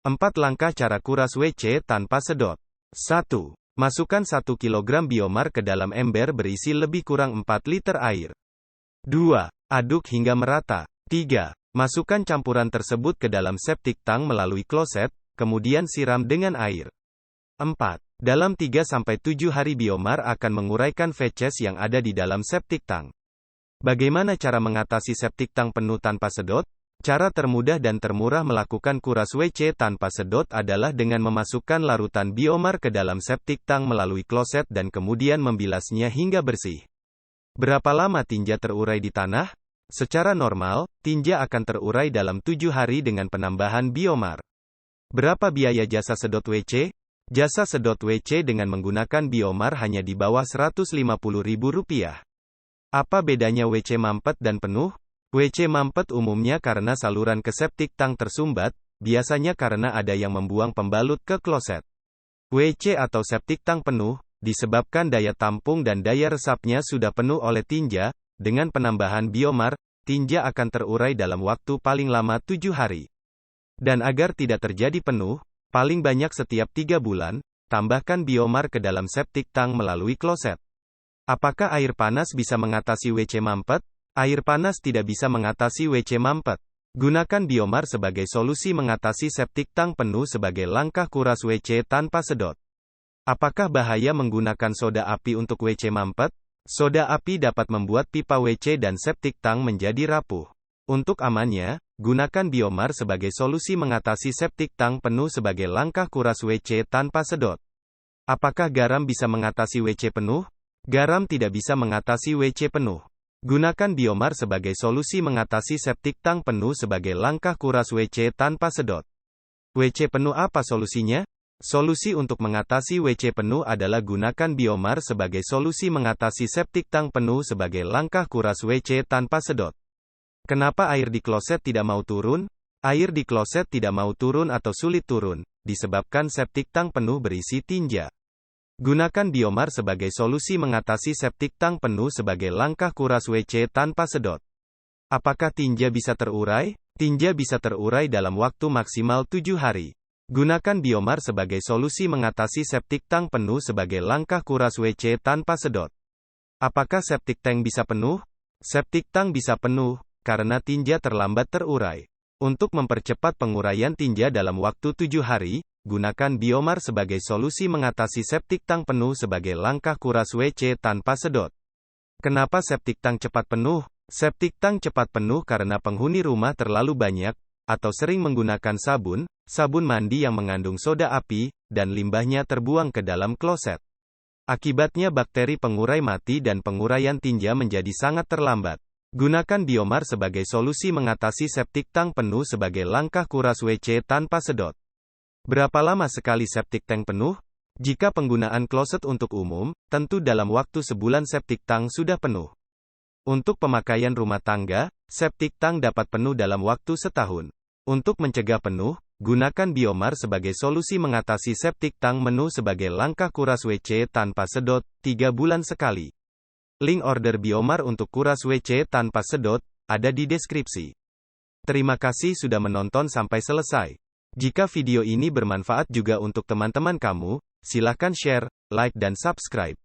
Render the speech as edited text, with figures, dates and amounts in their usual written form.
4 langkah cara kuras WC tanpa sedot. 1. Masukkan 1 kg biomar ke dalam ember berisi lebih kurang 4 liter air. 2. Aduk hingga merata. 3. Masukkan campuran tersebut ke dalam septic tank melalui kloset, kemudian siram dengan air. 4. Dalam 3-7 hari biomar akan menguraikan feces yang ada di dalam septic tank. Bagaimana cara mengatasi septic tank penuh tanpa sedot? Cara termudah dan termurah melakukan kuras WC tanpa sedot adalah dengan memasukkan larutan biomar ke dalam septic tank melalui kloset dan kemudian membilasnya hingga bersih. Berapa lama tinja terurai di tanah? Secara normal, tinja akan terurai dalam 7 hari dengan penambahan biomar. Berapa biaya jasa sedot WC? Jasa sedot WC dengan menggunakan biomar hanya di bawah Rp150.000. Apa bedanya WC mampet dan penuh? WC mampet umumnya karena saluran ke septic tank tersumbat, biasanya karena ada yang membuang pembalut ke kloset. WC atau septic tank penuh, disebabkan daya tampung dan daya resapnya sudah penuh oleh tinja. Dengan penambahan biomar, tinja akan terurai dalam waktu paling lama 7 hari. Dan agar tidak terjadi penuh, paling banyak setiap 3 bulan, tambahkan biomar ke dalam septic tank melalui kloset. Apakah air panas bisa mengatasi WC mampet? Air panas tidak bisa mengatasi WC mampet. Gunakan biomar sebagai solusi mengatasi septic tank penuh sebagai langkah kuras WC tanpa sedot. Apakah bahaya menggunakan soda api untuk WC mampet? Soda api dapat membuat pipa WC dan septic tank menjadi rapuh. Untuk amannya, gunakan biomar sebagai solusi mengatasi septic tank penuh sebagai langkah kuras WC tanpa sedot. Apakah garam bisa mengatasi WC penuh? Garam tidak bisa mengatasi WC penuh. Gunakan biomar sebagai solusi mengatasi septic tank penuh sebagai langkah kuras WC tanpa sedot. WC penuh apa solusinya? Solusi untuk mengatasi WC penuh adalah gunakan biomar sebagai solusi mengatasi septic tank penuh sebagai langkah kuras WC tanpa sedot. Kenapa air di kloset tidak mau turun? Air di kloset tidak mau turun atau sulit turun, disebabkan septic tank penuh berisi tinja. Gunakan biomar sebagai solusi mengatasi septic tank penuh sebagai langkah kuras WC tanpa sedot. Apakah tinja bisa terurai? Tinja bisa terurai dalam waktu maksimal 7 hari. Gunakan biomar sebagai solusi mengatasi septic tank penuh sebagai langkah kuras WC tanpa sedot. Apakah septic tank bisa penuh? Septic tank bisa penuh, karena tinja terlambat terurai. Untuk mempercepat penguraian tinja dalam waktu 7 hari, gunakan biomar sebagai solusi mengatasi septic tank penuh sebagai langkah kuras WC tanpa sedot. Kenapa septic tank cepat penuh? Septic tank cepat penuh karena penghuni rumah terlalu banyak, atau sering menggunakan sabun mandi yang mengandung soda api, dan limbahnya terbuang ke dalam kloset. Akibatnya bakteri pengurai mati dan penguraian tinja menjadi sangat terlambat. Gunakan biomar sebagai solusi mengatasi septic tank penuh sebagai langkah kuras WC tanpa sedot. Berapa lama sekali septic tank penuh? Jika penggunaan kloset untuk umum, tentu dalam waktu sebulan septic tank sudah penuh. Untuk pemakaian rumah tangga, septic tank dapat penuh dalam waktu setahun. Untuk mencegah penuh, gunakan biomar sebagai solusi mengatasi septic tank penuh sebagai langkah kuras WC tanpa sedot, 3 bulan sekali. Link order biomar untuk kuras WC tanpa sedot, ada di deskripsi. Terima kasih sudah menonton sampai selesai. Jika video ini bermanfaat juga untuk teman-teman kamu, silakan share, like dan subscribe.